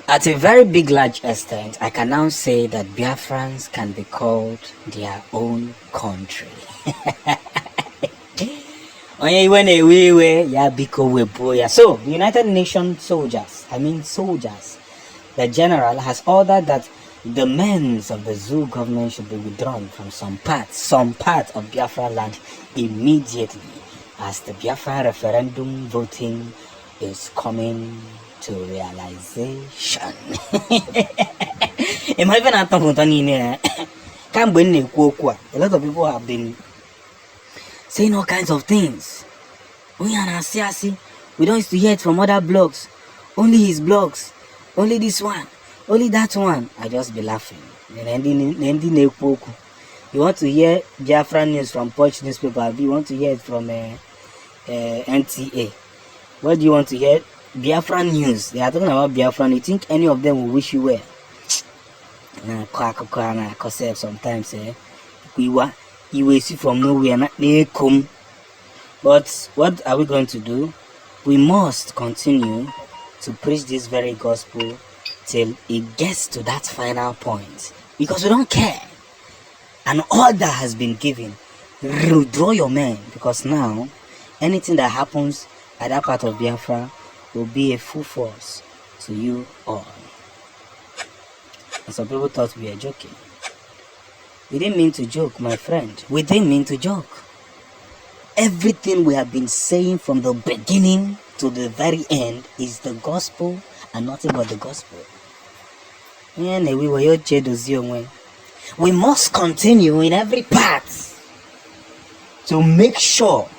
At a very big, large extent, I can now say that Biafrans can be called their own country. So, the United Nations soldiers, the general has ordered that the men of the zoo government should be withdrawn from some part of Biafra land immediately, as the Biafra referendum voting is coming to realization. A lot of people have been saying all kinds of things. We don't used to hear it from other blogs. Only his blogs. Only this one. Only that one. I just be laughing. You want to hear Biafran news from Punch newspaper. You want to hear it from NTA. What do you want to hear? Biafran news. They are talking about Biafran. You think any of them will wish you well? Sometimes you will see from nowhere. They come. But what are we going to do? We must continue to preach this very gospel till it gets to that final point, because we don't care. An order has been given. Withdraw your men, because now anything that happens at that part of Biafra will be a full force to you all. And some people thought we were joking. We didn't mean to joke, my friend. We didn't mean to joke. Everything we have been saying from the beginning to the very end is the gospel and nothing but the gospel. We must continue in every part to make sure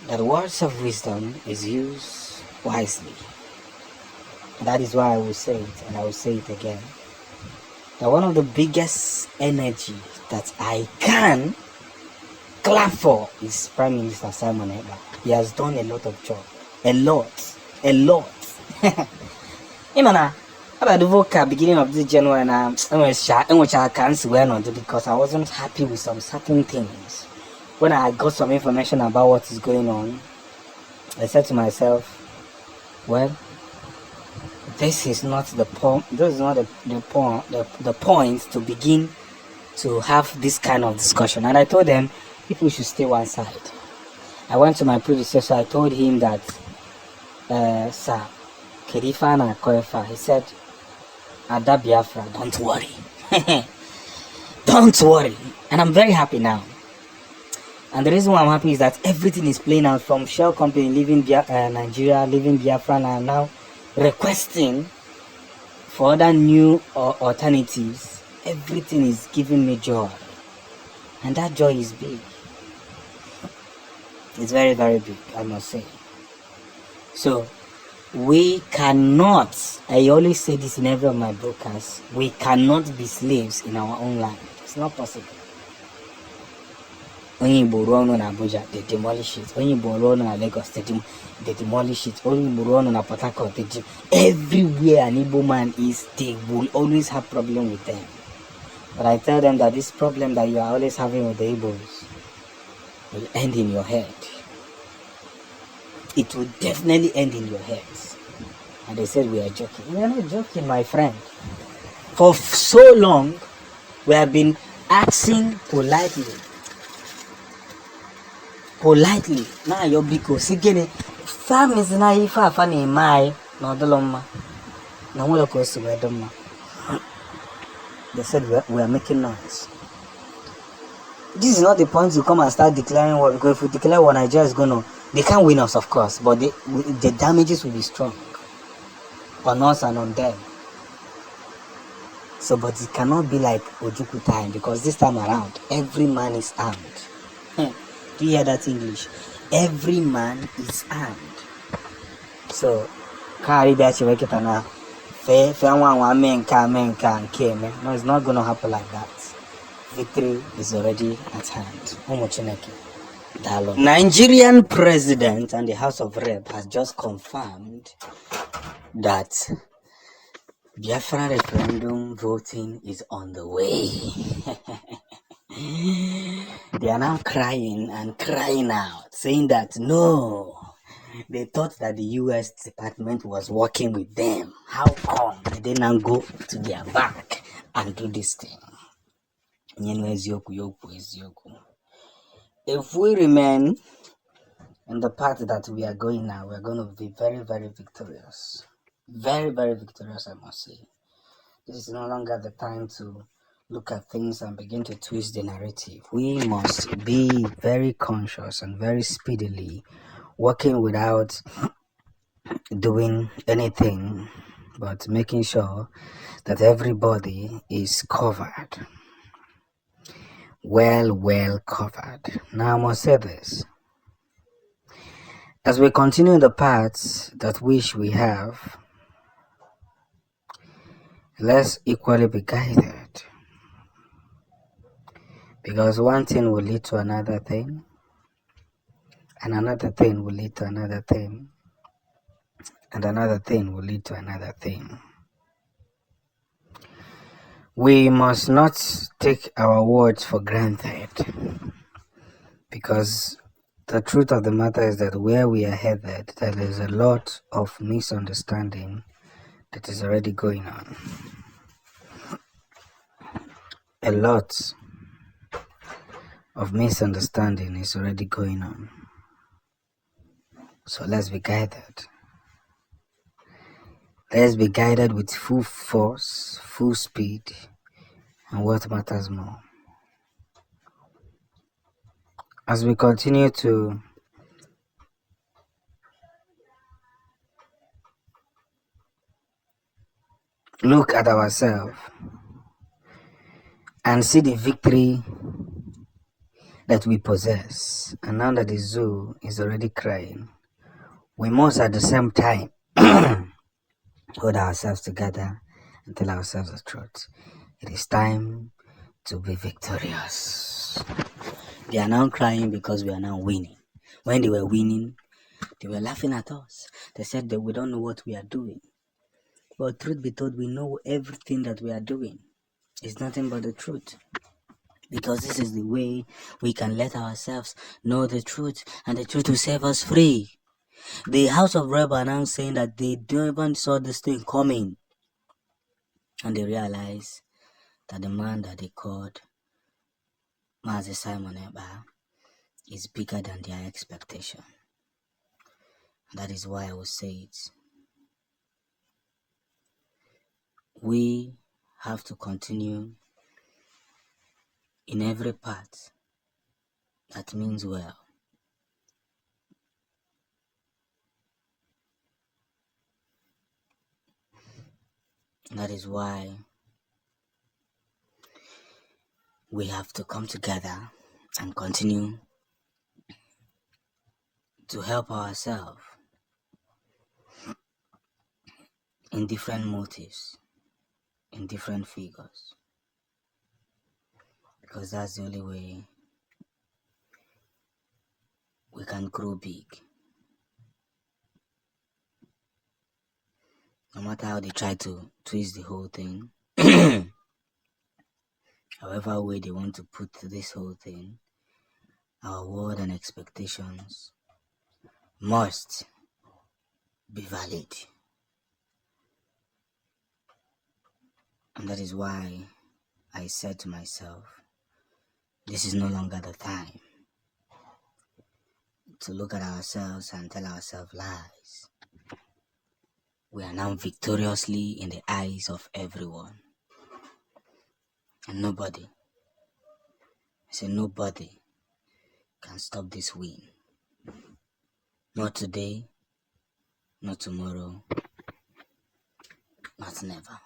that words of wisdom is used wisely. That is why I will say it, and I will say it again, that one of the biggest energy that I can clap for is Prime Minister Simon Ekpa. He has done a lot of job. A lot. About the vocal beginning of this January, because I wasn't happy with some certain things. When I got some information about what is going on, I said to myself, well, this is not the point. This is not the point to begin to have this kind of discussion. And I told them people should stay one side. I went to my predecessor. I told him that, sir, Kedifana Koefa. He said, Ada Biafra, don't worry. Don't worry. And I'm very happy now. And the reason why I'm happy is that everything is playing out, from Shell Company leaving Nigeria, leaving Biafran, and now requesting for other new alternatives. Everything is giving me joy. And that joy is big. It's very, very big, I must say. So, we cannot, I always say this in every of my broadcasts, we cannot be slaves in our own land. It's not possible. Only Burundi and Abuja, they demolish it. Only Burundi and Lagos, they demolish it. Only Burundi and Port Harcourt, everywhere an Igbo man is, they will always have problem with them. But I tell them that this problem that you are always having with the Igbos will end in your head. It will definitely end in your heads. And they said we are joking. We are not joking, my friend. For so long, we have been asking politely. Now you're because again, fam is na ifa funny my no doloma. No one goes to Wedoma. They said we are making noise. This is not the point to come and start declaring war, because if we declare war, Nigeria is gonna, they can't win us, of course, but the damages will be strong on us and on them. So, but it cannot be like Ojuku time, because this time around, every man is armed. Do you hear that English? Every man is armed. So, no, it's not gonna happen like that. Victory is already at hand. Nigerian president and the House of Rep has just confirmed that Biafran referendum voting is on the way. They are now crying and crying out, saying that no, They thought that the US department was working with them. How come they didn't go to their bank and do this thing? If we remain in the path that we are going now, we are going to be very, very victorious. Very, very victorious, I must say. This is no longer the time to look at things and begin to twist the narrative. We must be very conscious and very speedily working without doing anything but making sure that everybody is covered. Well covered. Now I must say this. As we continue the paths that which we have, let's equally be guided. Because one thing will lead to another thing, and another thing will lead to another thing, and another thing will lead to another thing. We must not take our words for granted, because the truth of the matter is that where we are headed, there is a lot of misunderstanding that is already going on. A lot of misunderstanding is already going on. So let's be guided. Let's be guided with full force, full speed, and what matters more. As we continue to look at ourselves and see the victory that we possess, and now that the zoo is already crying, we must at the same time hold ourselves together and tell ourselves the truth. It is time to be victorious. They are now crying because we are now winning. When they were winning, they were laughing at us. They said that we don't know what we are doing. But truth be told, we know everything that we are doing. It's nothing but the truth. Because this is the way we can let ourselves know the truth, and the truth will set us free. The House of Rep are now saying that they don't even saw this thing coming. And they realize that the man that they called Mazi Simon Eba is bigger than their expectation. That is why I will say it. We have to continue in every part that means well. That is why we have to come together and continue to help ourselves in different motives, in different figures. Because that's the only way we can grow big. No matter how they try to twist the whole thing, however way they want to put this whole thing, our word and expectations must be valid. And that is why I said to myself, this is no longer the time to look at ourselves and tell ourselves lies. We are now victoriously in the eyes of everyone. And nobody, I say nobody, can stop this win. Not today, not tomorrow, not never.